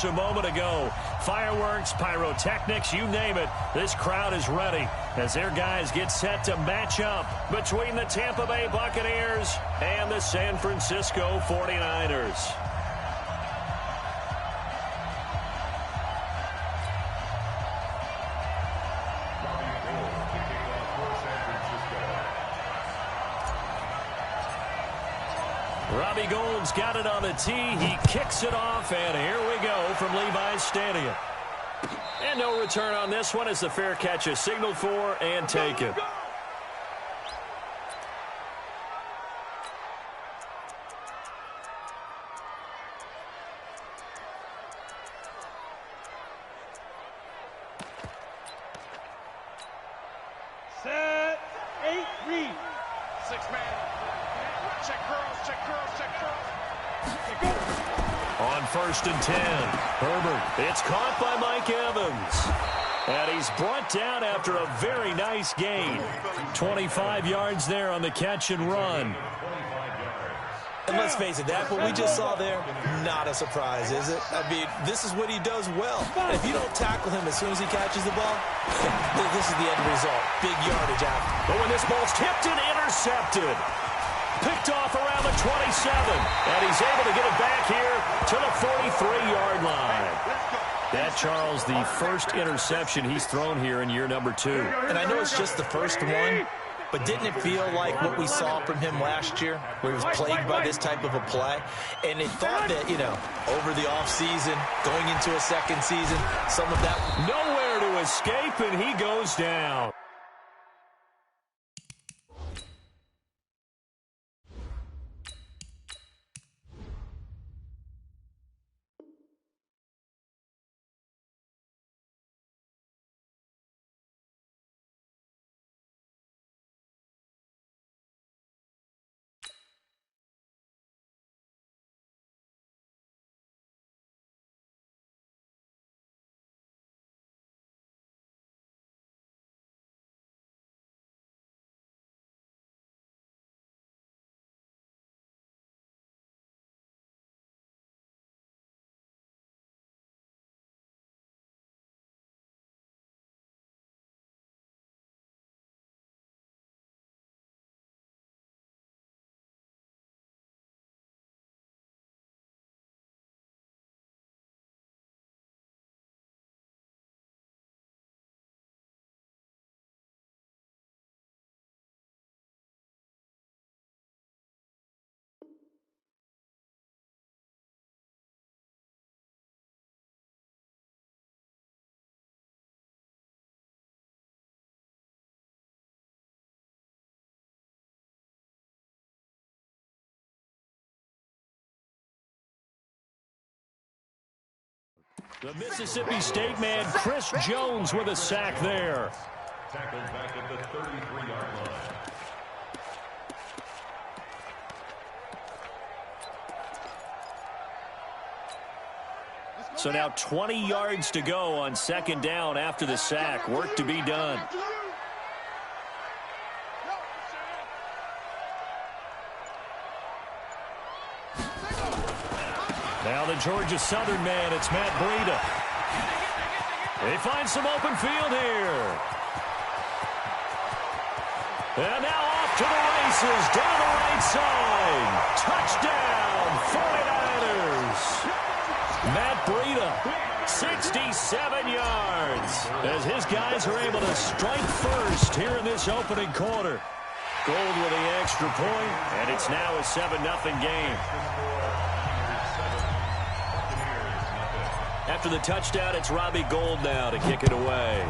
A moment ago, fireworks, pyrotechnics, you name it, this crowd is ready as their guys get set to match up between the Tampa Bay Buccaneers and the San Francisco 49ers. Robbie Gould's got it on the tee. He kicks it off, and here we go from Levi's Stadium. And no return on this one as the fair catch is signaled for and taken. Set, 8, read. 6-man. Check curls, check curls, check curls. On 1st and 10, Herbert. It's caught by Mike Evans. And he's brought down after a very nice gain. 25 yards there on the catch and run. And let's face it, that what we just saw there, not a surprise, is it? I mean, this is what he does well. And if you don't tackle him as soon as he catches the ball, this is the end result. Big yardage out. But when this ball's tipped and intercepted, picked off around the 27, and he's able to get it back here to the 43-yard line. That, Charles, the first interception he's thrown here in year number 2. And I know it's just the first one, but didn't it feel like what we saw from him last year, where he was plagued by this type of a play? And it thought that, you know, over the offseason, going into a second season, some of that. Nowhere to escape, and he goes down. The Mississippi State man, Chris Jones, with a sack there. Tackled back at the 33-yard line. So now 20 yards to go on 2nd down after the sack. Work to be done. Now the Georgia Southern man, it's Matt Breida. They find some open field here. And now off to the races, down the right side. Touchdown, 49ers. Matt Breida, 67 yards, as his guys are able to strike first here in this opening quarter. Gould with the extra point, and it's now a 7-0 game. After the touchdown, it's Robbie Gould now to kick it away.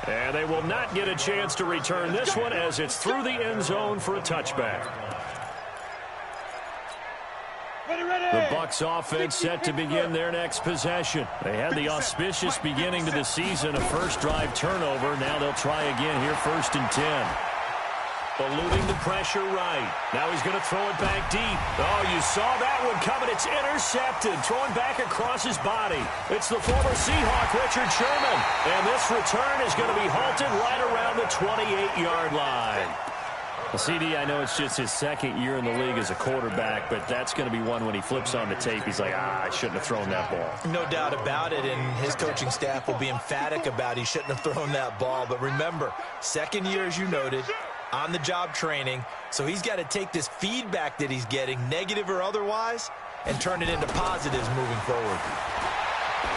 And they will not get a chance to return this one as it's through the end zone for a touchback. The Bucs offense set to begin their next possession. They had the auspicious beginning to the season, a first drive turnover. Now they'll try again here, 1st and 10. Eluding the pressure right. Now he's going to throw it back deep. Oh, you saw that one coming. It's intercepted. Throwing back across his body. It's the former Seahawk, Richard Sherman. And this return is going to be halted right around the 28-yard line. Well, CD, I know it's just his second year in the league as a quarterback, but that's going to be one when he flips on the tape. He's like, I shouldn't have thrown that ball. No doubt about it, and his coaching staff will be emphatic about he shouldn't have thrown that ball. But remember, second year, as you noted, on-the-job training, so he's got to take this feedback that he's getting, negative or otherwise, and turn it into positives moving forward.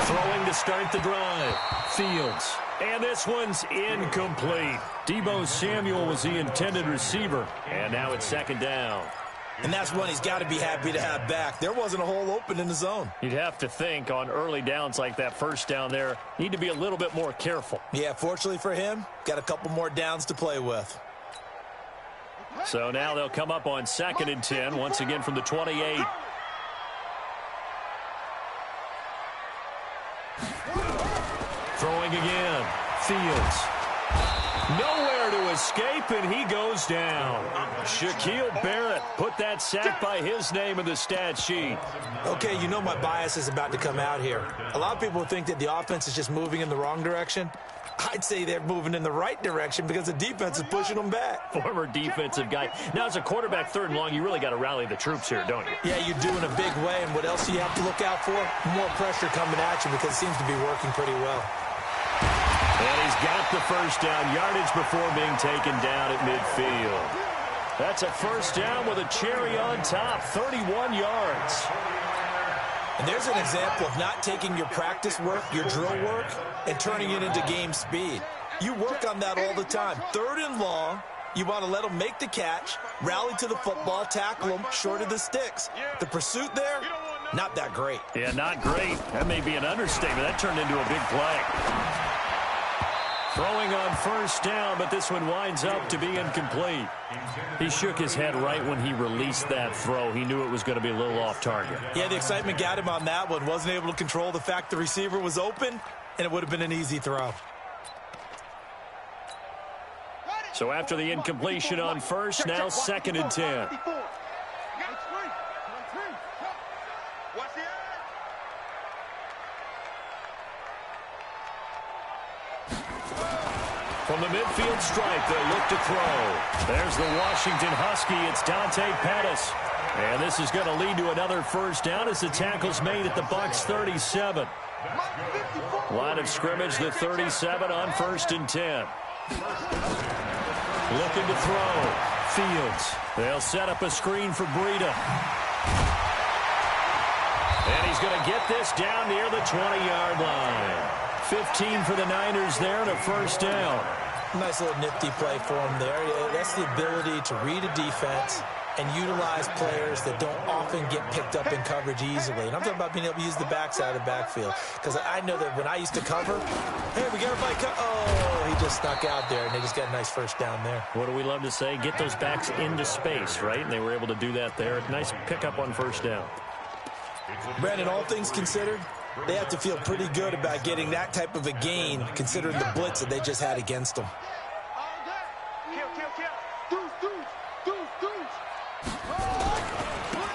Throwing to start the drive. Fields. And this one's incomplete. Deebo Samuel was the intended receiver. And now it's second down. And that's one he's got to be happy to have back. There wasn't a hole open in the zone. You'd have to think on early downs like that first down there, need to be a little bit more careful. Yeah, fortunately for him, got a couple more downs to play with. So now they'll come up on 2nd and 10, once again from the 28. Throwing again. Fields. Nowhere to escape, and he goes down. Shaquille Barrett put that sack by his name in the stat sheet. Okay, you know my bias is about to come out here. A lot of people think that the offense is just moving in the wrong direction. I'd say they're moving in the right direction because the defense is pushing them back. Former defensive guy. Now, as a quarterback, 3rd and long, you really got to rally the troops here, don't you? Yeah, you do in a big way, and what else do you have to look out for? More pressure coming at you because it seems to be working pretty well. And he's got the first down, yardage before being taken down at midfield. That's a first down with a cherry on top, 31 yards. And there's an example of not taking your practice work, your drill work, and turning it into game speed. You work on that all the time. 3rd and long, you want to let them make the catch, rally to the football, tackle them short of the sticks. The pursuit there, not that great. Yeah, not great. That may be an understatement. That turned into a big play. Throwing on first down, but this one winds up to be incomplete. He shook his head right when he released that throw. He knew it was going to be a little off target. Yeah, the excitement got him on that one. Wasn't able to control the fact the receiver was open, and it would have been an easy throw. So after the incompletion on first, now 2nd and 10. From the midfield stripe, they'll look to throw. There's the Washington Husky. It's Dante Pettis. And this is going to lead to another first down as the tackle's made at the Bucs 37. Line of scrimmage, the 37 on 1st and 10. Looking to throw. Fields. They'll set up a screen for Breida. And he's going to get this down near the 20-yard line. 15 for the Niners there and a first down. Nice little nifty play for him there. That's the ability to read a defense and utilize players that don't often get picked up in coverage easily. And I'm talking about being able to use the backside of the backfield. Because I know that when I used to cover, hey, we got everybody oh, he just snuck out there, and they just got a nice first down there. What do we love to say? Get those backs into space, right? And they were able to do that there. Nice pickup on first down. Brandon, all things considered, they have to feel pretty good about getting that type of a gain, considering the blitz that they just had against them.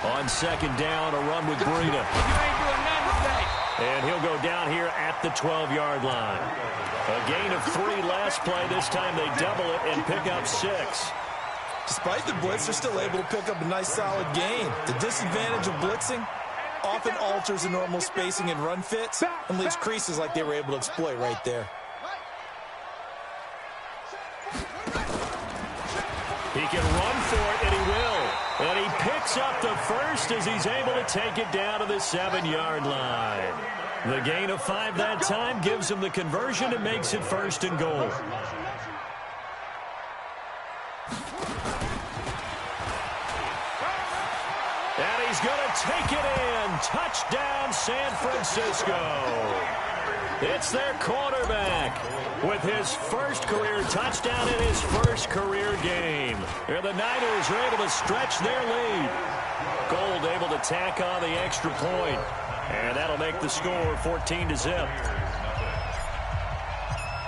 On 2nd down, a run with Breida. And he'll go down here at the 12-yard line. A gain of 3 last play. This time they double it and pick up 6. Despite the blitz, they're still able to pick up a nice solid gain. The disadvantage of blitzing often alters the normal spacing and run fits and leaves creases like they were able to exploit right there. He can run for it, and he will. And he picks up the first as he's able to take it down to the 7-yard line. The gain of 5 that time gives him the conversion and makes it 1st and goal. And he's going to take it in. Touchdown, San Francisco. It's their quarterback with his first career touchdown in his first career game. And the Niners are able to stretch their lead. Gold able to tack on the extra point. And that'll make the score 14-0.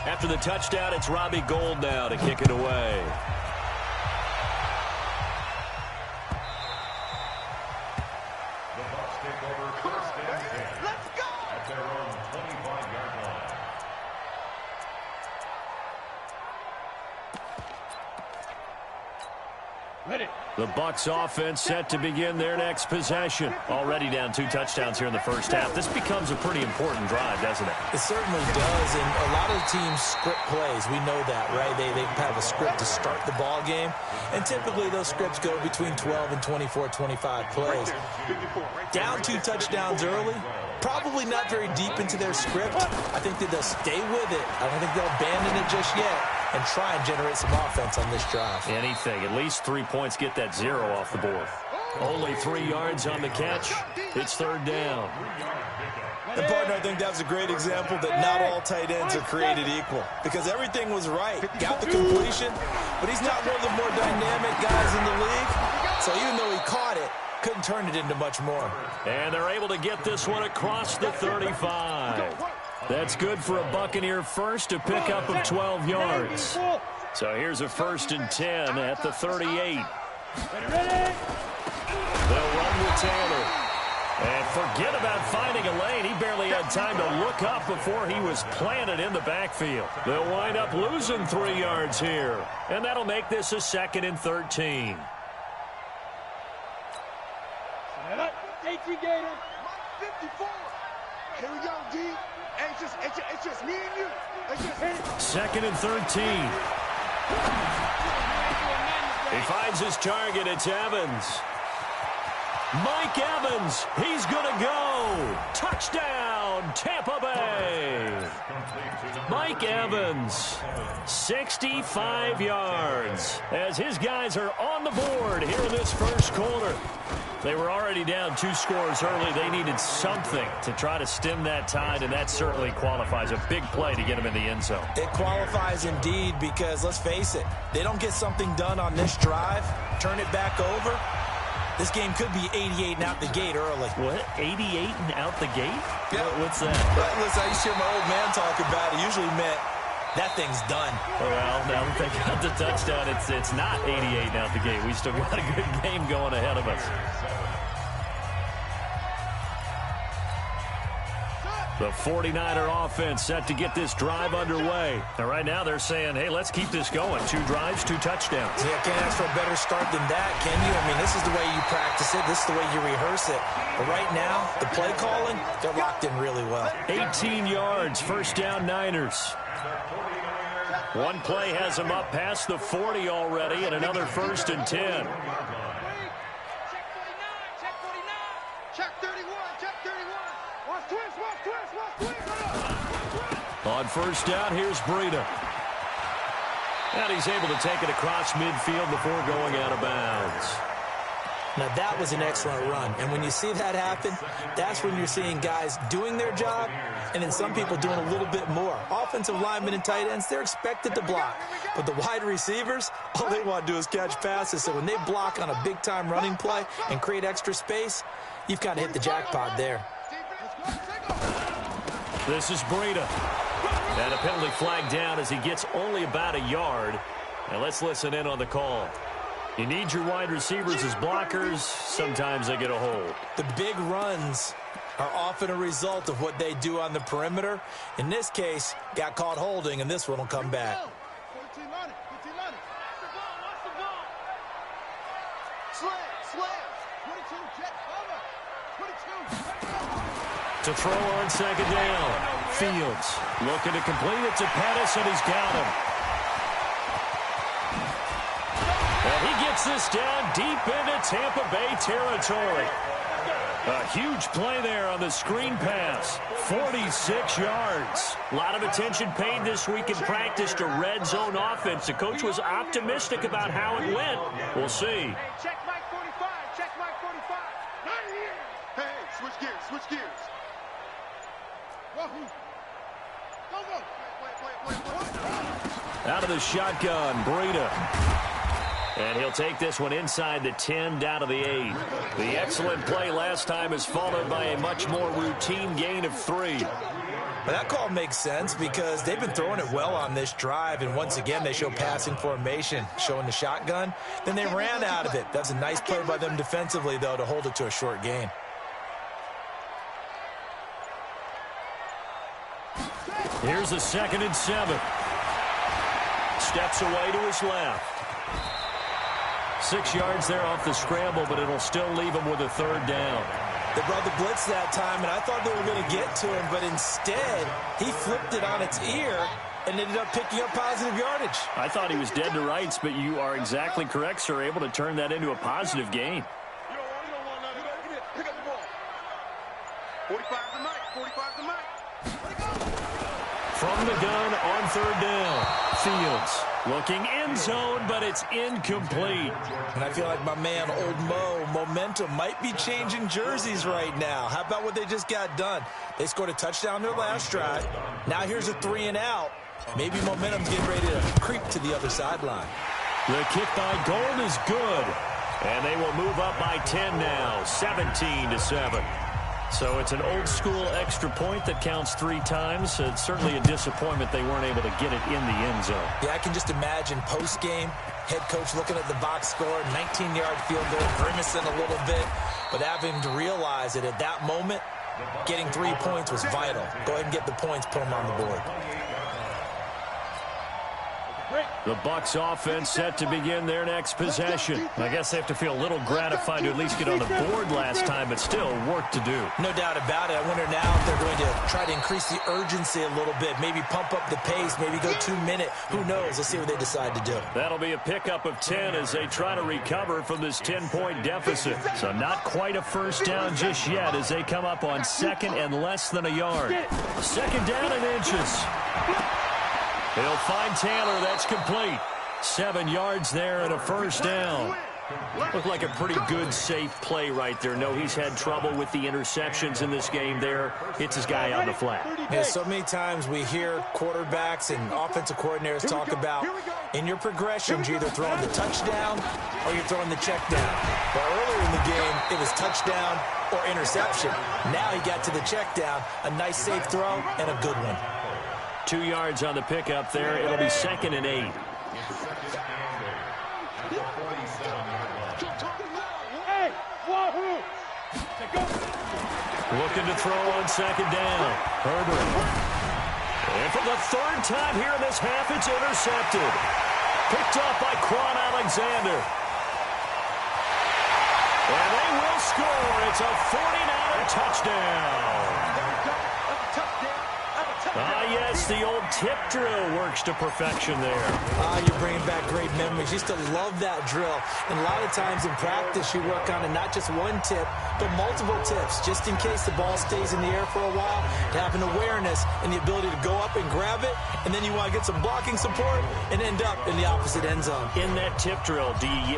After the touchdown, it's Robbie Gould now to kick it away. The Bucs offense set to begin their next possession. Already down 2 touchdowns here in the first half. This becomes a pretty important drive, doesn't it? It certainly does, and a lot of the teams script plays. We know that, right? They have a script to start the ball game, and typically those scripts go between 12 and 24, 25 plays. Down 2 touchdowns early, probably not very deep into their script. I think that they'll stay with it. I don't think they'll abandon it just yet and try and generate some offense on this drive. Anything. At least 3 points, get that 0 off the board. Only 3 yards on the catch. It's 3rd down. And, partner, I think that's a great example that not all tight ends are created equal, because everything was right. Got the completion, but he's not one of the more dynamic guys in the league. So even though he caught it, couldn't turn it into much more. And they're able to get this one across the 35. That's good for a Buccaneer first, to pick up of 12 yards. So here's a 1st and 10 at the 38. They'll run with Taylor. And forget about finding a lane. He barely had time to look up before he was planted in the backfield. They'll wind up losing 3 yards here. And that'll make this a 2nd and 13. Here we go, D. It's just me and you. It's just him. 2nd and 13. He finds his target. It's Evans. Mike Evans. He's going to go. Touchdown, Tampa Bay. Mike Evans, 65 yards, as his guys are on the board here in this first quarter. They were already down 2 scores early. They needed something to try to stem that tide, and that certainly qualifies. A big play to get them in the end zone. It qualifies indeed, because let's face it, they don't get something done on this drive, turn it back over, this game could be 88 and out the gate early. What? 88 and out the gate? Yeah. What's that? Well, listen, I used to hear my old man talk about it. Usually meant that thing's done. Well, now that they got the touchdown, it's not 88 and out the gate. We still got a good game going ahead of us. The 49er offense set to get this drive underway. And right now they're saying, hey, let's keep this going. 2 drives, 2 touchdowns. Yeah, can't ask for a better start than that, can you? I mean, this is the way you practice it. This is the way you rehearse it. But right now, the play calling, they're locked in really well. 18 yards, 1st down Niners. One play has them up past the 40 already, and another 1st and 10. On 1st down, here's Breida. And he's able to take it across midfield before going out of bounds. Now, that was an excellent run. And when you see that happen, that's when you're seeing guys doing their job, and then some people doing a little bit more. Offensive linemen and tight ends, they're expected to block. But the wide receivers, all they want to do is catch passes. So when they block on a big-time running play and create extra space, you've kind of hit the jackpot there. This is Breida. And a penalty flag down as he gets only about a yard. And let's listen in on the call. You need your wide receivers as blockers. Sometimes they get a hold. The big runs are often a result of what they do on the perimeter. In this case, got caught holding, and this one will come back. To throw on 2nd down. Fields looking to complete it to Pettis, and he's got him. And he gets this down deep into Tampa Bay territory. A huge play there on the screen pass. 46 yards. A lot of attention paid this week in practice to red zone offense. The coach was optimistic about how it went. We'll see. Hey, check Mike 45. Check Mike 45. Not here. Hey, switch gears. Switch gears. Wahoo. Go. Out of the shotgun, Breida. And he'll take this one inside the 10, down to the 8. The excellent play last time is followed by a much more routine gain of 3. But that call makes sense because they've been throwing it well on this drive, and once again they show passing formation, showing the shotgun. Then they ran out of it. That's a nice play by them defensively, though, to hold it to a short gain. Here's a 2nd and 7. Steps away to his left. 6 yards there off the scramble, but it'll still leave him with a third down. They brought the blitz that time, and I thought they were going to get to him, but instead, he flipped it on its ear and ended up picking up positive yardage. I thought he was dead to rights, but you are exactly correct, sir, able to turn that into a positive gain. You don't want nothing. Pick up the ball. 45 the mic. 45 the mic. From the gun on third down, Fields looking end zone, but it's incomplete. And I feel like my man, Old Mo, momentum might be changing jerseys right now. How about what they just got done? They scored a touchdown their last drive. Now here's a 3 and out. Maybe momentum's getting ready to creep to the other sideline. The kick by Gold is good. And they will move up by 10 now, 17-7. So it's an old-school extra point that counts 3 times. It's certainly a disappointment they weren't able to get it in the end zone. Yeah, I can just imagine post-game, head coach looking at the box score, 19-yard field goal, grimacing a little bit, but having to realize that at that moment, getting 3 points was vital. Go ahead and get the points, put them on the board. The Bucs offense set to begin their next possession. I guess they have to feel a little gratified to at least get on the board last time, but still work to do. No doubt about it. I wonder now if they're going to try to increase the urgency a little bit, maybe pump up the pace, maybe go 2-minute. Who knows? Let's see what they decide to do. That'll be a pickup of 10 as they try to recover from this 10-point deficit. So not quite a first down just yet as they come up on second and less than a yard. Second down and inches. He'll find Taylor. That's complete. 7 yards there and a first down. Looked like a pretty good, safe play right there. No, he's had trouble with the interceptions in this game there. Hits his guy on the flat. Yeah, so many times we hear quarterbacks and offensive coordinators talk about in your progressions, you're either throwing the touchdown or you're throwing the check down. But earlier in the game, it was touchdown or interception. Now he got to the check down, a nice safe throw, and a good one. 2 yards on the pickup there. It'll be 2nd and 8. Looking to throw on second down. Herbert. And for the third time here in this half, it's intercepted. Picked off by Quan Alexander. And they will score. It's a 49er touchdown. Yes, the old tip drill works to perfection there. You're bringing back great memories. Used to love that drill. And a lot of times in practice, you work on it, not just one tip, but multiple tips, just in case the ball stays in the air for a while, to have an awareness and the ability to go up and grab it, and then you want to get some blocking support and end up in the opposite end zone. In that tip drill,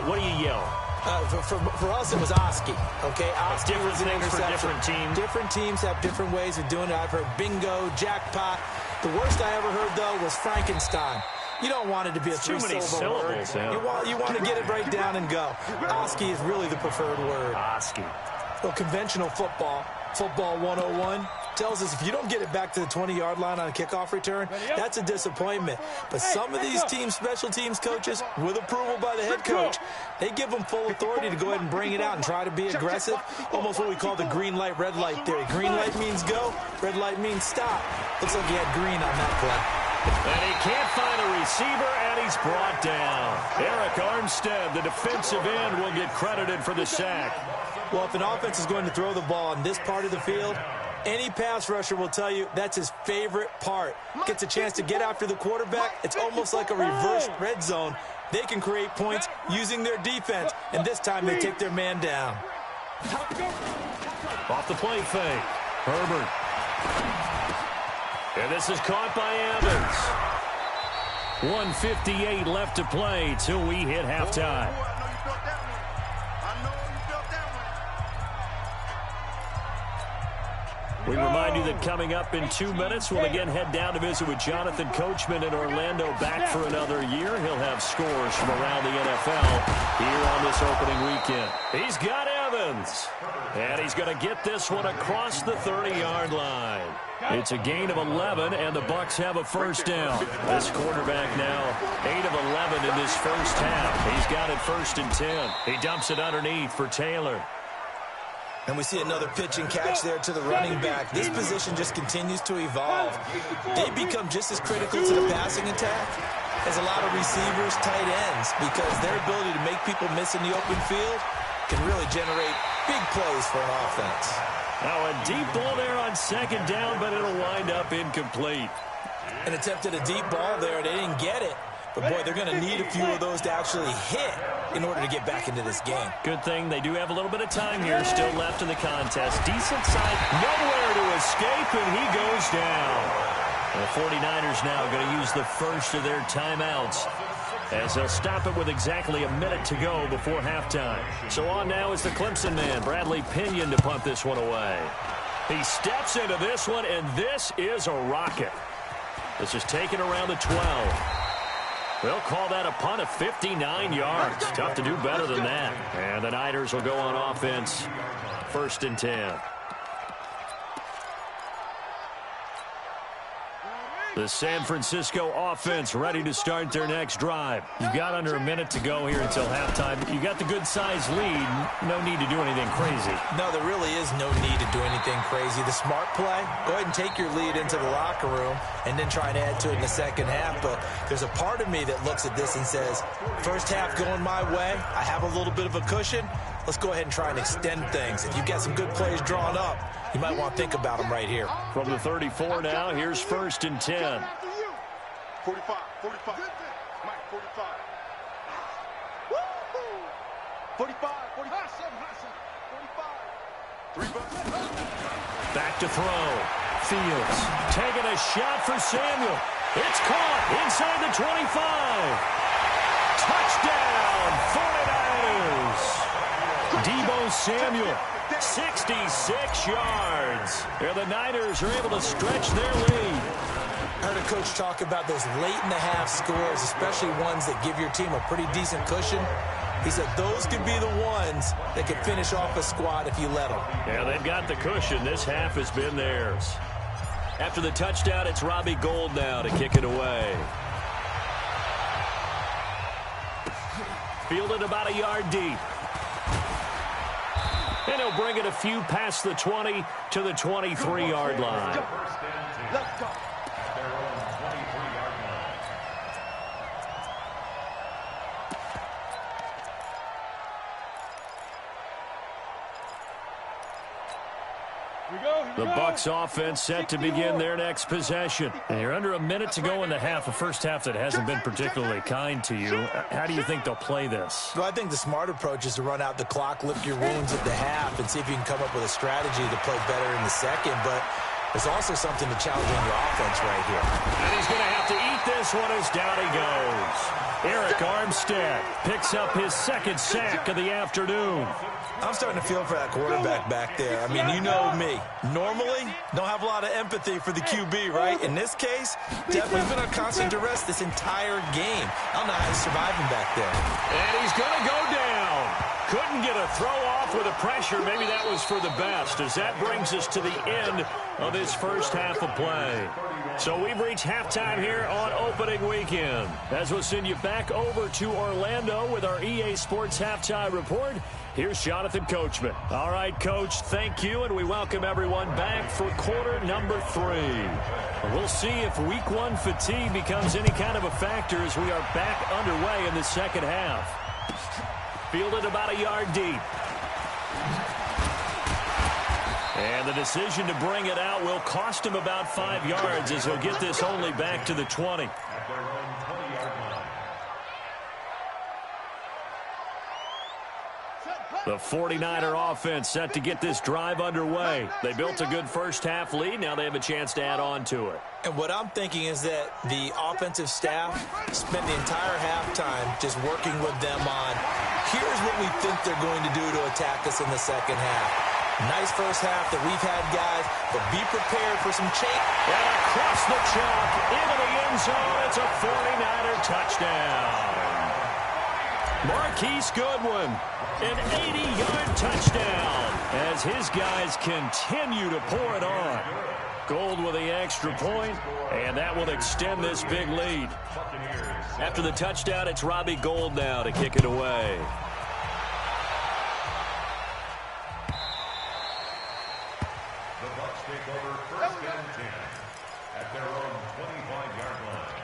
what do you yell? For us, it was Oski. Okay, Oski was an things for different teams. Different teams have different ways of doing it. I've heard bingo, jackpot. The worst I ever heard, though, was Frankenstein. You don't want it to be a three-syllable word. Yeah. You want to get it right down and go. Oski is really the preferred word. Oski. Well, conventional football 101, tells us if you don't get it back to the 20-yard line on a kickoff return, that's a disappointment. But some of these teams, special teams coaches, with approval by the head coach, they give them full authority to go ahead and bring it out and try to be aggressive, almost what we call the green light, red light theory. Green light means go, red light means stop. Looks like he had green on that play. And he can't find a receiver, and he's brought down. Eric Armstead, the defensive end, will get credited for the sack. Well, if an offense is going to throw the ball on this part of the field, any pass rusher will tell you that's his favorite part. Gets a chance to get after the quarterback. It's almost like a reverse red zone. They can create points using their defense, and this time they take their man down. Off the play fake. Herbert. And this is caught by Evans. 1:58 left to play till we hit halftime. We remind you that coming up in 2 minutes, we'll again head down to visit with Jonathan Coachman in Orlando, back for another year. He'll have scores from around the NFL here on this opening weekend. He's got Evans, and he's going to get this one across the 30-yard line. It's a gain of 11, and the Bucs have a first down. This quarterback now 8 of 11 in this first half. He's got it 1st and 10. He dumps it underneath for Taylor. And we see another pitch and catch there to the running back. This position just continues to evolve. They become just as critical to the passing attack as a lot of receivers, tight ends, because their ability to make people miss in the open field can really generate big plays for an offense. Now a deep ball there on second down, but it'll wind up incomplete. And attempted a deep ball there. They didn't get it. But, boy, they're going to need a few of those to actually hit in order to get back into this game. Good thing they do have a little bit of time here still left in the contest. Decent side, nowhere to escape, and he goes down. The 49ers now going to use the first of their timeouts as they'll stop it with exactly a minute to go before halftime. So on now is the Clemson man, Bradley Pinion, to punt this one away. He steps into this one, and this is a rocket. This is taken around the 12. They'll call that a punt of 59 yards. Tough to do better than that. And the Niners will go on offense. 1st and 10. The San Francisco offense ready to start their next drive. You've got under a minute to go here until halftime. You got the good-sized lead. No need to do anything crazy. No, there really is no need to do anything crazy. The smart play, go ahead and take your lead into the locker room and then try and add to it in the second half. But there's a part of me that looks at this and says, first half going my way, I have a little bit of a cushion. Let's go ahead and try and extend things. If you've got some good plays drawn up, you might want to think about them right here. From the 34 now, here's 1st and 10. 45, 45. Mike, 45. 45, 45. 45. Back to throw. Fields taking a shot for Samuel. It's caught inside the 25. Touchdown, 49ers. Deebo Samuel, 66 yards. And the Niners are able to stretch their lead. I heard a coach talk about those late-in-the-half scores, especially ones that give your team a pretty decent cushion. He said those could be the ones that could finish off a squad if you let them. Yeah, they've got the cushion. This half has been theirs. After the touchdown, it's Robbie Gould now to kick it away. Fielded about a yard deep. And he'll bring it a few past the 20 to the 23-yard line. Let's go. The Bucs offense set to begin their next possession. And you're under a minute to go in the half, a first half that hasn't been particularly kind to you. How do you think they'll play this? Well, I think the smart approach is to run out the clock, lick your wounds at the half, and see if you can come up with a strategy to play better in the second. But there's also something to challenge on your offense right here. And he's going to have to eat this one as down he goes. Eric Armstead picks up his second sack of the afternoon. I'm starting to feel for that quarterback back there. I mean, you know me. Normally, don't have a lot of empathy for the QB, right? In this case, definitely been on constant duress this entire game. I don't know how he's surviving back there. And he's going to go down. Couldn't get a throw off with the pressure. Maybe that was for the best, as that brings us to the end of this first half of play. So we've reached halftime here on opening weekend. As we'll send you back over to Orlando with our EA Sports Halftime Report, here's Jonathan Coachman. All right, Coach, thank you, and we welcome everyone back for quarter number 3. We'll see if week 1 fatigue becomes any kind of a factor as we are back underway in the second half. Fielded about a yard deep. And the decision to bring it out will cost him about 5 yards as he'll get this only back to the 20. The 49er offense set to get this drive underway. They built a good first half lead. Now they have a chance to add on to it. And what I'm thinking is that the offensive staff spent the entire halftime just working with them on, here's what we think they're going to do to attack us in the second half. Nice first half that we've had, guys, but be prepared for some change. And across the chalk, into the end zone, it's a 49er touchdown. Marquise Goodwin, an 80-yard touchdown as his guys continue to pour it on. Gould with the extra point, and that will extend this big lead. After the touchdown, it's Robbie Gould now to kick it away. take over first and 10 at their own 25-yard line.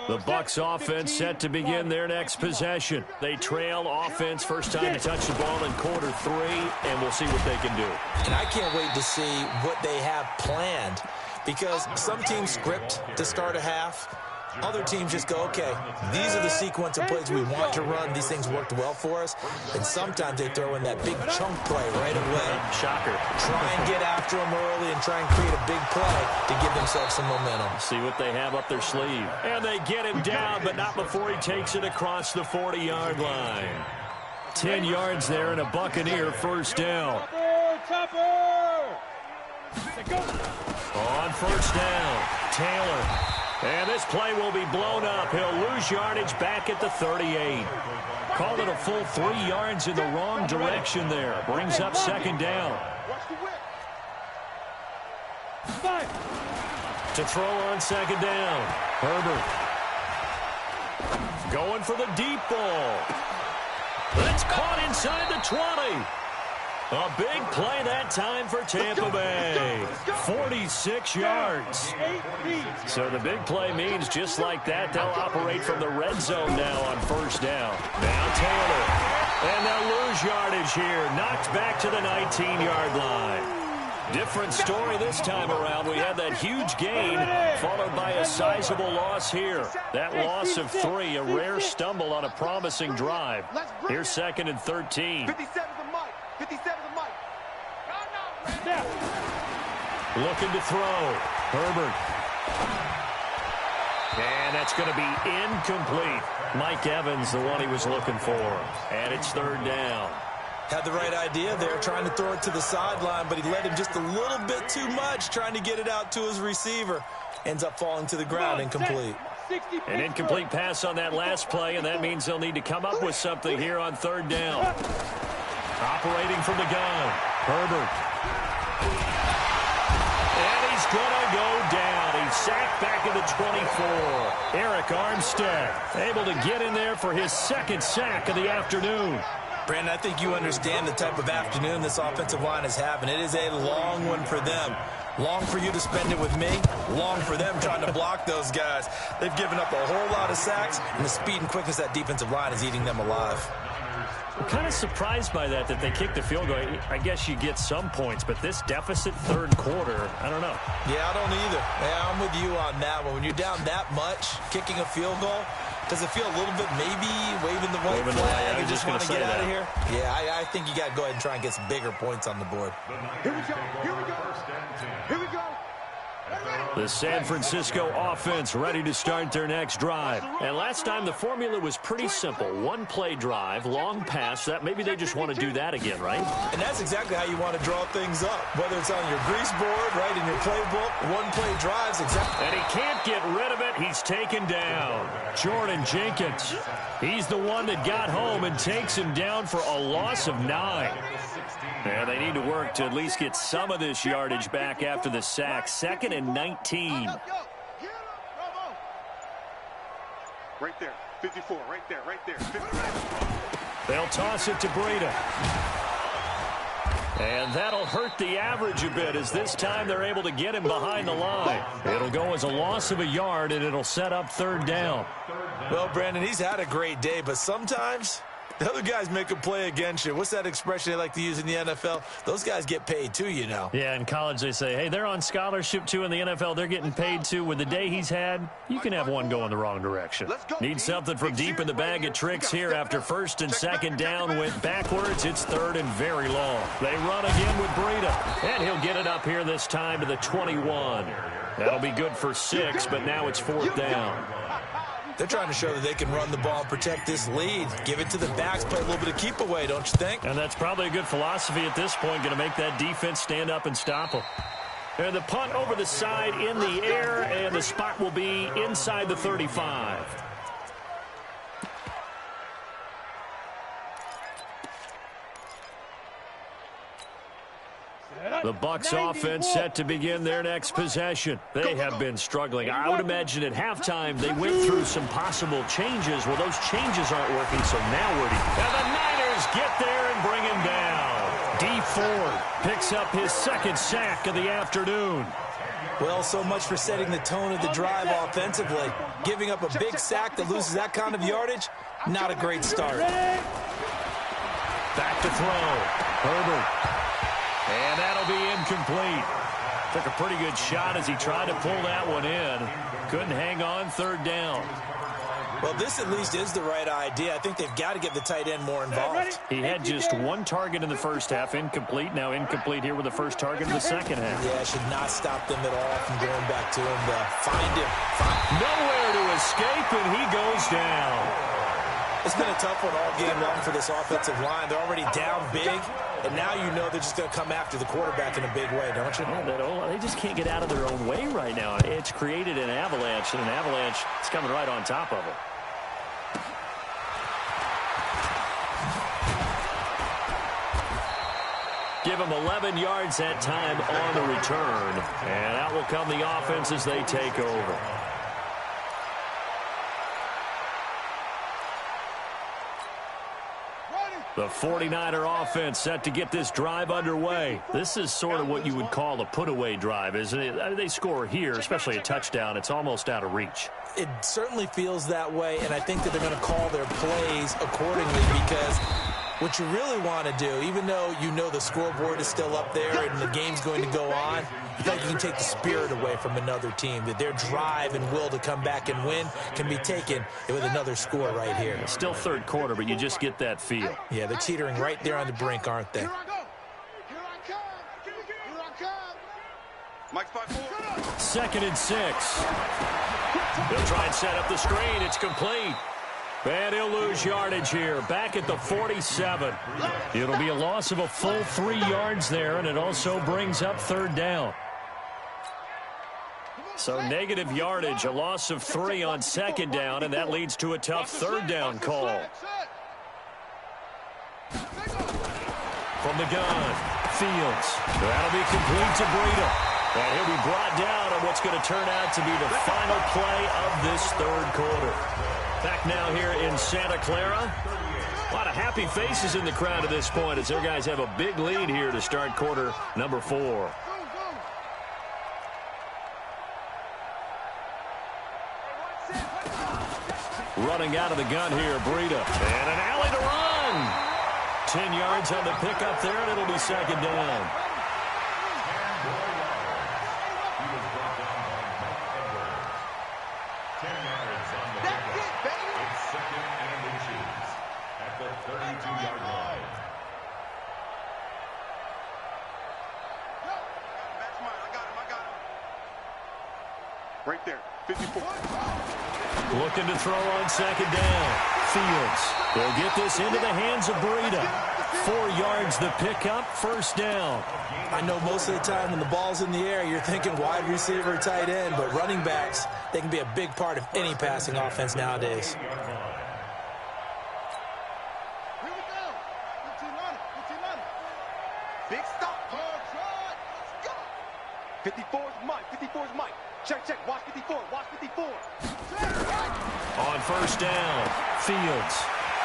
The Bucs offense set to begin their next possession. They trail offense, first time to touch the ball in quarter 3, and we'll see what they can do. And I can't wait to see what they have planned, because some teams script to start a half. Other teams just go, okay, these are the sequence of plays we want to run. These things worked well for us. And sometimes they throw in that big chunk play right away. Shocker. Try and get after them early and try and create a big play to give themselves some momentum. See what they have up their sleeve. And they get him down, but not before he takes it across the 40-yard line. 10 yards there and a Buccaneer first down. On first down, Taylor. And this play will be blown up. He'll lose yardage back at the 38. Called it a full 3 yards in the wrong direction there. Brings up second down. To throw on second down. Herbert. Going for the deep ball. It's caught inside the 20. A big play that time for Tampa Bay. 46 yards. So the big play means just like that, they'll operate from the red zone now on first down. Now Taylor. And they'll lose yardage here. Knocked back to the 19-yard line. Different story this time around. We had that huge gain followed by a sizable loss here. That loss of 3, a rare stumble on a promising drive. Here's second and 13. 57 to Mike. 57 to Mike. Looking to throw. Herbert. And that's going to be incomplete. Mike Evans, the one he was looking for. And it's third down. Had the right idea there, trying to throw it to the sideline, but he led him just a little bit too much, trying to get it out to his receiver. Ends up falling to the ground, incomplete. An incomplete pass on that last play, and that means they'll need to come up with something here on third down. Operating from the gun, Herbert. And he's going to go down. He's sacked back at the 24. Eric Armstead able to get in there for his second sack of the afternoon. Brandon, I think you understand the type of afternoon this offensive line is having. It is a long one for them. Long for you to spend it with me. Long for them trying to block those guys. They've given up a whole lot of sacks, and the speed and quickness of that defensive line is eating them alive. I'm kind of surprised by that they kicked the field goal. I guess you get some points, but this deficit third quarter, I don't know. Yeah, I don't either. Yeah, I'm with you on that one. When you're down that much, kicking a field goal, does it feel a little bit maybe waving the white flag and just want to get out of here? Yeah, I think you got to go ahead and try and get some bigger points on the board. Here we go. Here we go. Here we go. The San Francisco offense ready to start their next drive. And last time the formula was pretty simple. One play drive, long pass. That maybe they just want to do that again, right? And that's exactly how you want to draw things up. Whether it's on your grease board, right, in your playbook, one play drives, exactly. And he can't get rid of it. He's taken down. Jordan Jenkins. He's the one that got home and takes him down for a loss of 9. And they need to work to at least get some of this yardage back after the sack. Second and 19. Right there. 54. Right there. Right there. 54. They'll toss it to Breida. And that'll hurt the average a bit as this time they're able to get him behind the line. It'll go as a loss of a yard, and it'll set up third down. Well, Brandon, he's had a great day, but sometimes the other guys make a play against you. What's that expression they like to use in the NFL? Those guys get paid too, you know. Yeah, in college they say, hey, they're on scholarship too. In the NFL, they're getting paid too. With the day he's had, you can have one go in the wrong direction. Need something from deep in the bag of tricks here after first and second down went backwards. It's third and very long. They run again with Breida, and he'll get it up here this time to the 21. That'll be good for 6, but now it's fourth down. They're trying to show that they can run the ball and protect this lead. Give it to the backs, play a little bit of keep away, don't you think? And that's probably a good philosophy at this point, going to make that defense stand up and stop them. And the punt over the side in the air, and the spot will be inside the 35. The Bucs offense set to begin their next possession. They have been struggling. I would imagine at halftime they went through some possible changes. Well, those changes aren't working, so now where do you... And the Niners get there and bring him down. D Ford picks up his second sack of the afternoon. Well, so much for setting the tone of the drive offensively. Giving up a big sack that loses that kind of yardage, not a great start. Back to throw. Herbert. And that'll be incomplete. Took a pretty good shot as he tried to pull that one in. Couldn't hang on, third down. Well, this at least is the right idea. I think they've got to get the tight end more involved. He had just one target in the first half, incomplete. Now incomplete here with the first target in the second half. Yeah, should not stop them at all from going back to him. Find him. Nowhere to escape, and he goes down. It's been a tough one all game long for this offensive line. They're already down big, and now you know they're just going to come after the quarterback in a big way, don't you? Yeah, they just can't get out of their own way right now. It's created an avalanche, and an avalanche is coming right on top of it. Give them 11 yards that time on the return. And out will come the offense as they take over. The 49er offense set to get this drive underway. This is sort of what you would call a put-away drive, isn't it? They score here, especially a touchdown. It's almost out of reach. It certainly feels that way, and I think that they're going to call their plays accordingly because what you really want to do, even though you know the scoreboard is still up there and the game's going to go on, you think you can take the spirit away from another team, that their drive and will to come back and win can be taken with another score right here. It's still third quarter, but you just get that feel. Yeah, they're teetering right there on the brink, aren't they? Second and 6. They'll try and set up the screen. It's complete. And he'll lose yardage here. Back at the 47. It'll be a loss of a full 3 yards there, and it also brings up third down. So negative yardage, a loss of 3 on second down, and that leads to a tough third down call. From the gun, Fields. That'll be complete to Breida. And he'll be brought down on what's going to turn out to be the final play of this third quarter. Back now here in Santa Clara. A lot of happy faces in the crowd at this point as their guys have a big lead here to start quarter number 4. Running out of the gun here, Breida. And an alley to run. 10 yards on the pickup there, and it'll be second down. Right there, 54. Looking to throw on second down. Fields. They'll get this into the hands of Breida. 4 yards the pickup, first down. I know most of the time when the ball's in the air, you're thinking wide receiver, tight end, but running backs, they can be a big part of any passing offense nowadays. Here we go. 1500. Big stop. Let's go. 54's Mike. 54's Mike. Check. Watch 54. Watch 54. On first down, Fields.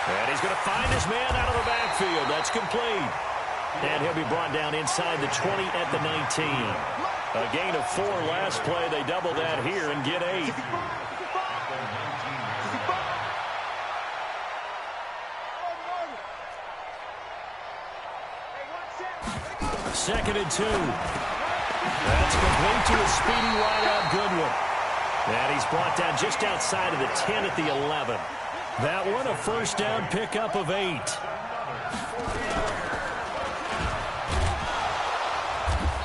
And he's going to find his man out of the backfield. That's complete. And he'll be brought down inside the 20 at the 19. A gain of 4 last play. They double that here and get 8. Second and 2. That's complete to a speedy wideout Goodwin. And he's brought down just outside of the 10 at the 11. That one a first down pickup of 8.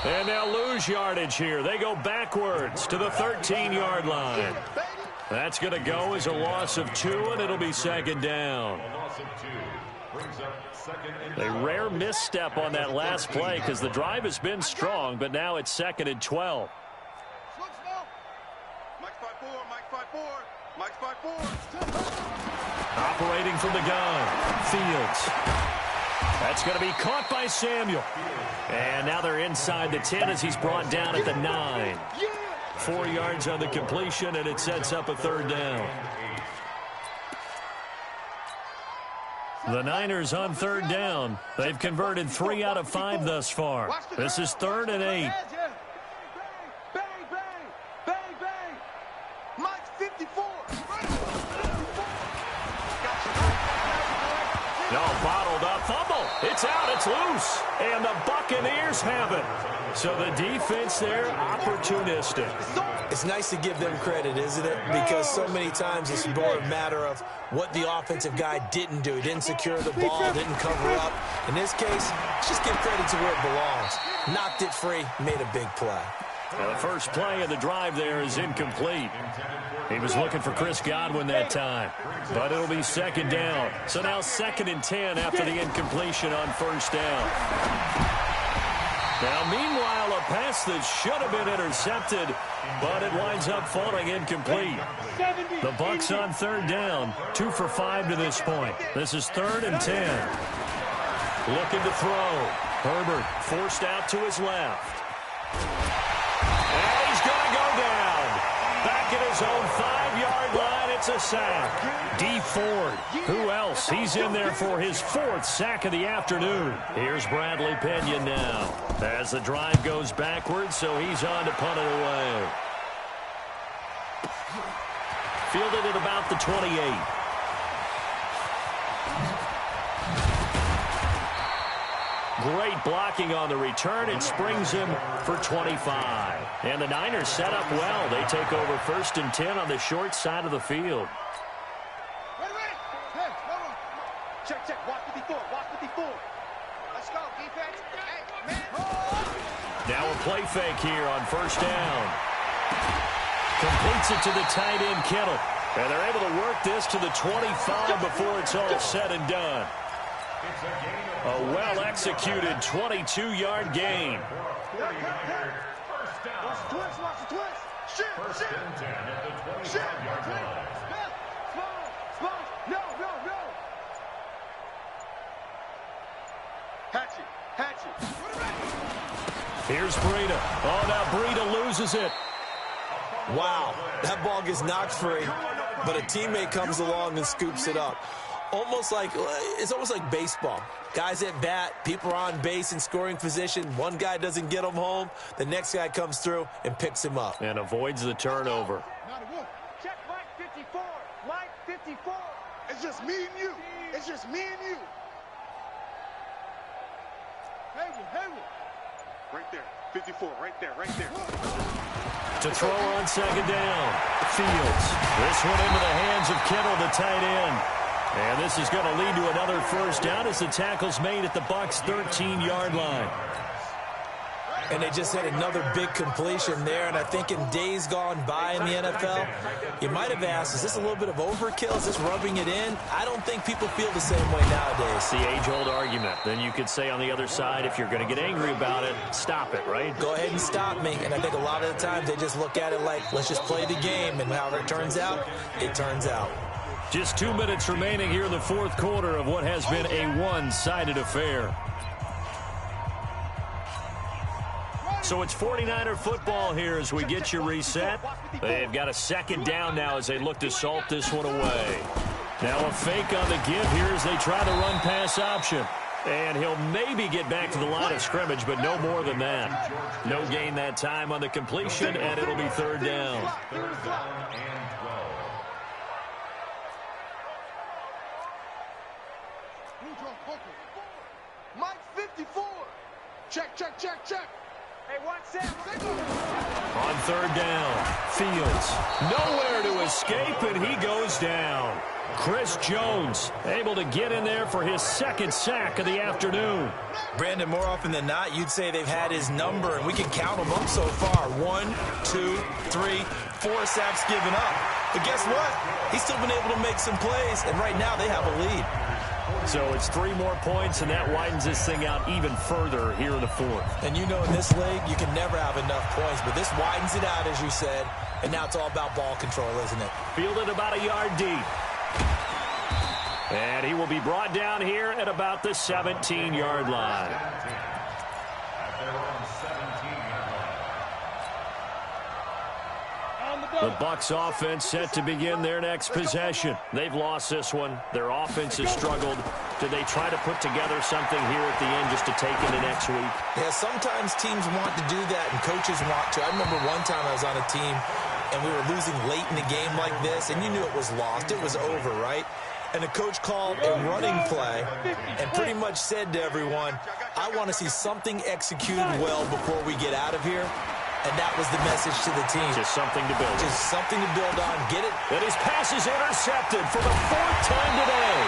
And they'll lose yardage here. They go backwards to the 13-yard line. That's going to go as a loss of 2, and it'll be second down. A rare misstep on that last play because the drive has been strong, but now it's second and 12. Operating from the gun, Fields. That's going to be caught by Samuel. And now they're inside the 10 as he's brought down at the 9. 4 yards on the completion, and it sets up a third down. The Niners on third down. They've converted 3 out of 5 thus far. This is 3rd and 8. Bang, bang, bang, bang. Mike 54. No, bottled up. Fumble. It's out. It's loose. And the Buccaneers have it. So the defense there, opportunistic. It's nice to give them credit, isn't it? Because so many times it's more a matter of what the offensive guy didn't do. He didn't secure the ball, didn't cover up. In this case, just give credit to where it belongs. Knocked it free, made a big play. The first play of the drive there is incomplete. He was looking for Chris Godwin that time. But it'll be 2nd down. So now 2nd and 10 after the incompletion on 1st down. Now, meanwhile, a pass that should have been intercepted, but it winds up falling incomplete. The Bucs on 3rd down, 2 for 5 to this point. This is 3rd and 10. Looking to throw. Herbert forced out to his left. And he's going to go down. Back at his own 5-yard line, it's a sack. D. Ford, who else? He's in there for his 4th sack of the afternoon. Here's Bradley Pena now. As the drive goes backwards, so he's on to punt it away. Fielded at about the 28. Great blocking on the return. It springs him for 25. And the Niners set up well. They take over 1st and 10 on the short side of the field. Check, check. Watch 54. Watch 54. Let's go, defense. Hey, man. Now a play fake here on 1st down. Completes it to the tight end, Kittle. And they're able to work this to the 25 before it's all said and done. A well-executed 22-yard gain. Watch the twist. Watch the twist. Shit. Small. No. Hatchet. Here's Breida. Oh, now Breida loses it. Wow, that ball gets knocked free, but a teammate comes along and scoops it up. It's almost like baseball. Guys at bat, people are on base in scoring position. One guy doesn't get him home. The next guy comes through and picks him up. And avoids the turnover. Check Mike 54. Mike 54. It's just me and you. Hayward. Right there. 54. Right there. To throw on 2nd down. Fields. This one into the hands of Kittle, the tight end. And this is going to lead to another 1st down as the tackle's made at the Bucs' 13-yard line. And they just had another big completion there. And I think in days gone by in the NFL, you might have asked, is this a little bit of overkill? Is this rubbing it in? I don't think people feel the same way nowadays. It's the age-old argument. Then you could say on the other side, if you're going to get angry about it, stop it, right? Go ahead and stop me. And I think a lot of the times they just look at it like, let's just play the game. And however it turns out, it turns out. Just 2 minutes remaining here in the 4th quarter of what has been a one-sided affair. So it's 49er football here as we get you reset. They've got a 2nd down now as they look to salt this one away. Now a fake on the give here as they try the run-pass option. And he'll maybe get back to the line of scrimmage, but no more than that. No gain that time on the completion, and it'll be 3rd down. Mike 54. Check. Hey, watch that. On 3rd down, Fields. Nowhere to escape, and he goes down. Chris Jones able to get in there for his 2nd sack of the afternoon. Brandon, more often than not, you'd say they've had his number, and we can count them up so far. 1, 2, 3, 4 sacks given up. But guess what? He's still been able to make some plays, and right now they have a lead. So it's 3 more points, and that widens this thing out even further here in the 4th. And you know in this league, you can never have enough points, but this widens it out, as you said, and now it's all about ball control, isn't it? Fielded about a yard deep. And he will be brought down here at about the 17-yard line. At their own 17-yard line. The Bucs offense set to begin their next possession. They've lost this one. Their offense has struggled. Do they try to put together something here at the end just to take into next week? Yeah, sometimes teams want to do that and coaches want to. I remember one time I was on a team and we were losing late in the game like this, and you knew it was lost. It was over, right? And the coach called a running play and pretty much said to everyone, I want to see something executed well before we get out of here. And that was the message to the team. Just something to build on. Just something to build on. Get it? And his pass is intercepted for the 4th time today.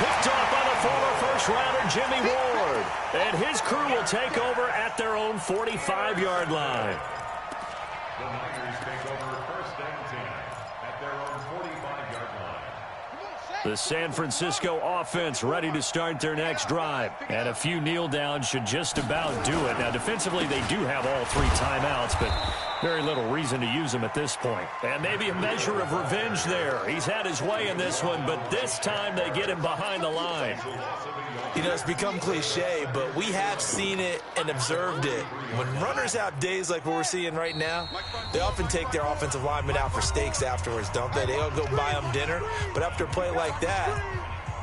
Picked off by the former first-rounder Jimmy Ward. And his crew will take over at their own 45-yard line. The Niners take over 1st and 10 at their own 45-yard line. The San Francisco offense ready to start their next drive. And a few kneel downs should just about do it. Now, defensively, they do have all 3 timeouts, but very little reason to use them at this point. And maybe a measure of revenge there. He's had his way in this one, but this time they get him behind the line. You know, it's become cliche, but we have seen it and observed it. When runners have days like what we're seeing right now, they often take their offensive linemen out for steaks afterwards, don't they? They'll go buy them dinner, but after a play like that,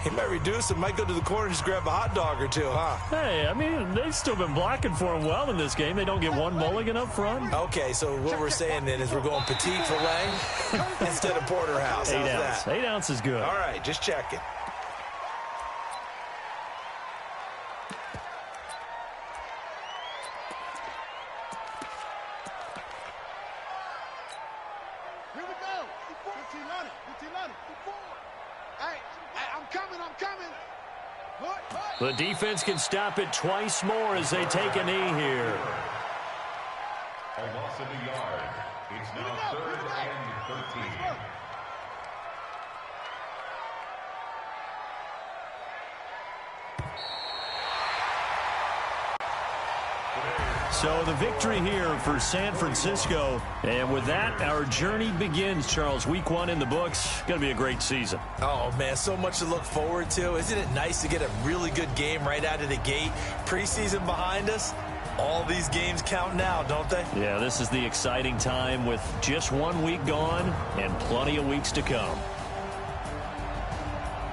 he might reduce him, might go to the corner and just grab a hot dog or two, huh? Hey, I mean, they've still been blocking for him well in this game. They don't get one mulligan up front. Okay, so what we're saying then is we're going petite filet instead of porterhouse. 8 How's ounce. that? 8 ounce is good. All right, just checking. Here we go. 15 on it. 15 on it. Hey, I'm coming. The defense can stop it twice more as they take a knee here. A loss of a yard. It's now 3rd and 13. So the victory here for San Francisco. And with that, our journey begins, Charles. Week 1 in the books. Going to be a great season. Oh, man, so much to look forward to. Isn't it nice to get a really good game right out of the gate? Preseason behind us. All these games count now, don't they? Yeah, this is the exciting time with just 1 week gone and plenty of weeks to come.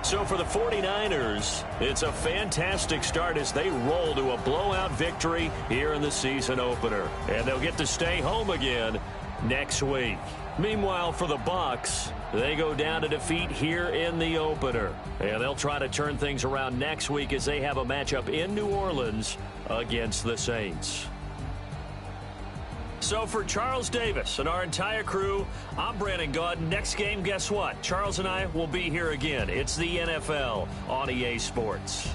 So for the 49ers, it's a fantastic start as they roll to a blowout victory here in the season opener. And they'll get to stay home again next week. Meanwhile, for the Bucs, they go down to defeat here in the opener. And they'll try to turn things around next week as they have a matchup in New Orleans against the Saints. So for Charles Davis and our entire crew, I'm Brandon Gaud. Next game, guess what? Charles and I will be here again. It's the NFL on EA Sports.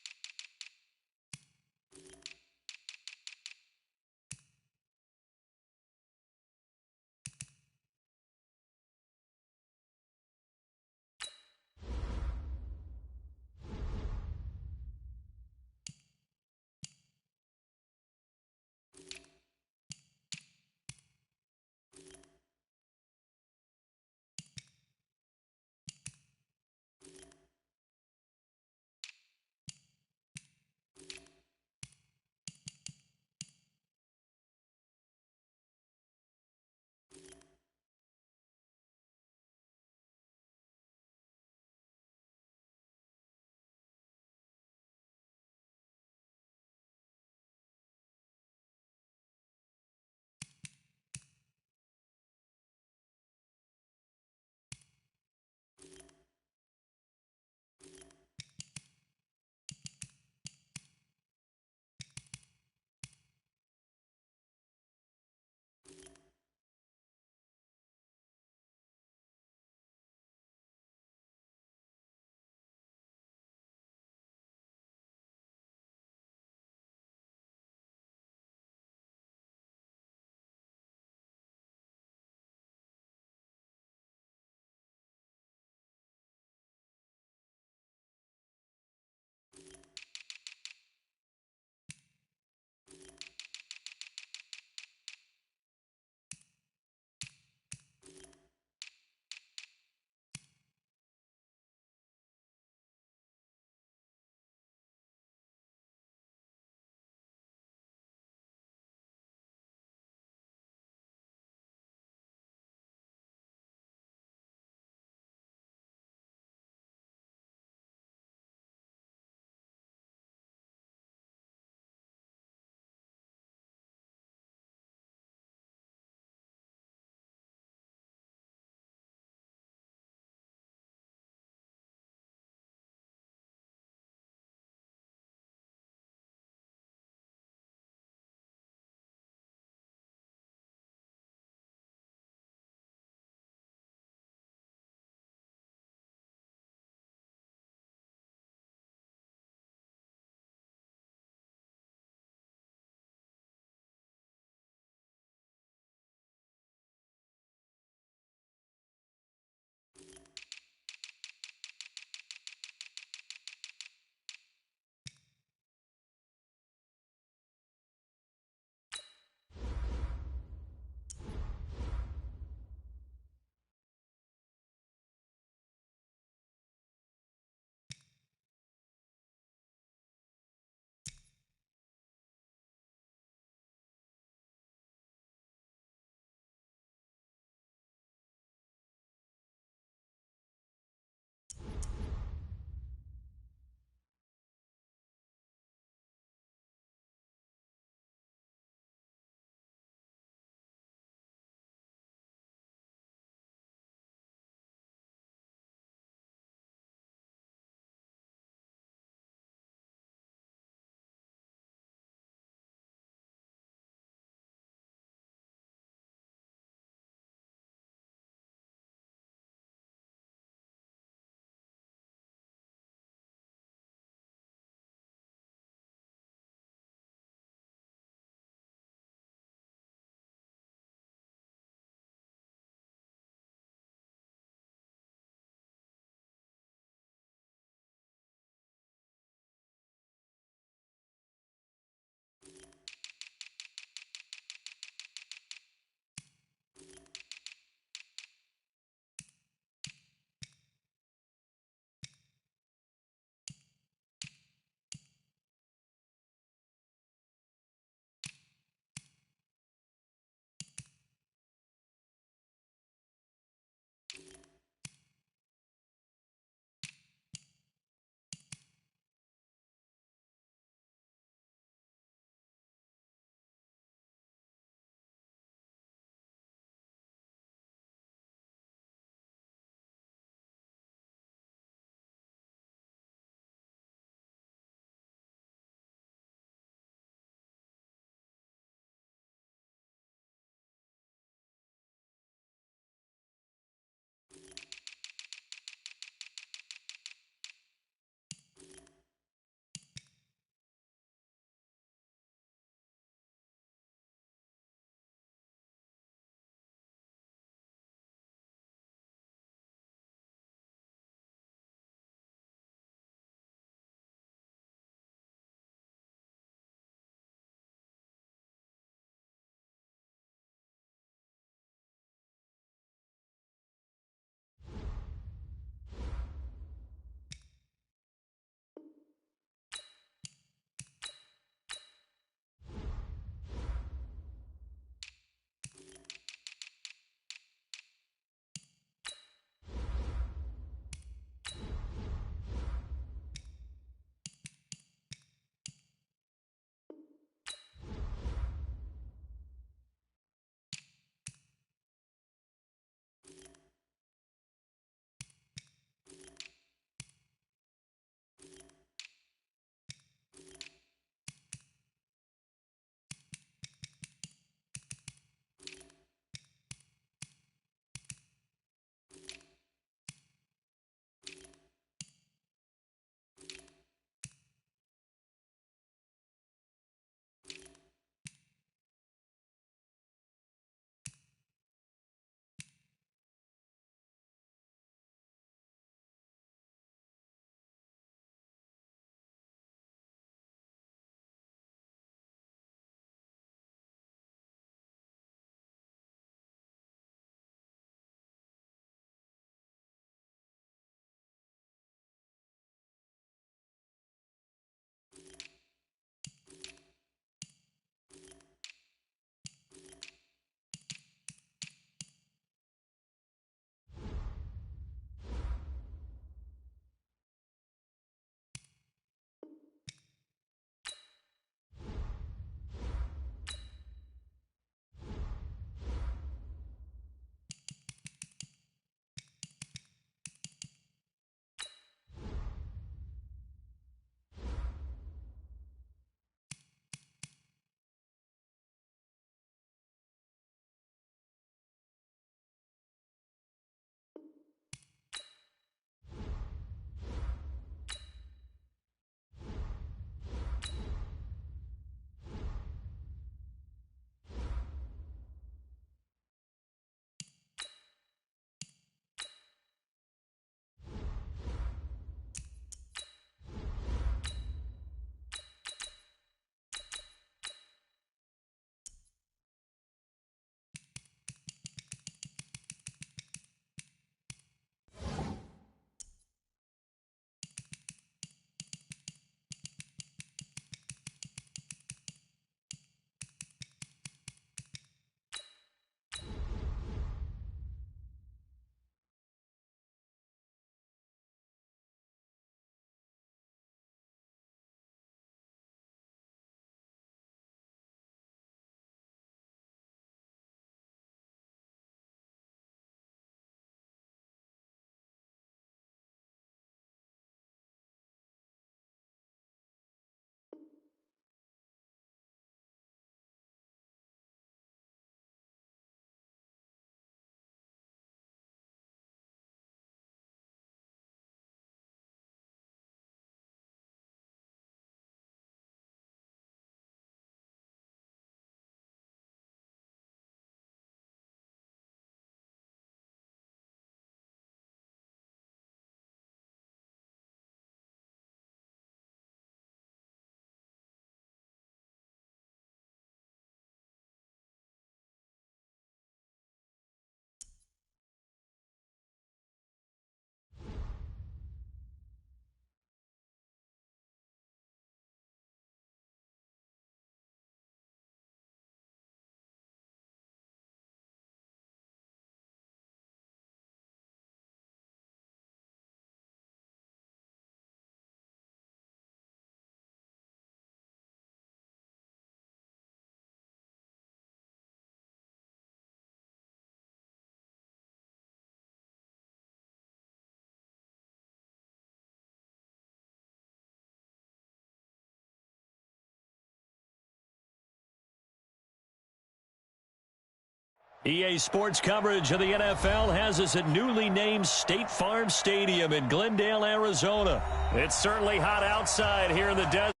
EA Sports coverage of the NFL has us at newly named State Farm Stadium in Glendale, Arizona. It's certainly hot outside here in the desert.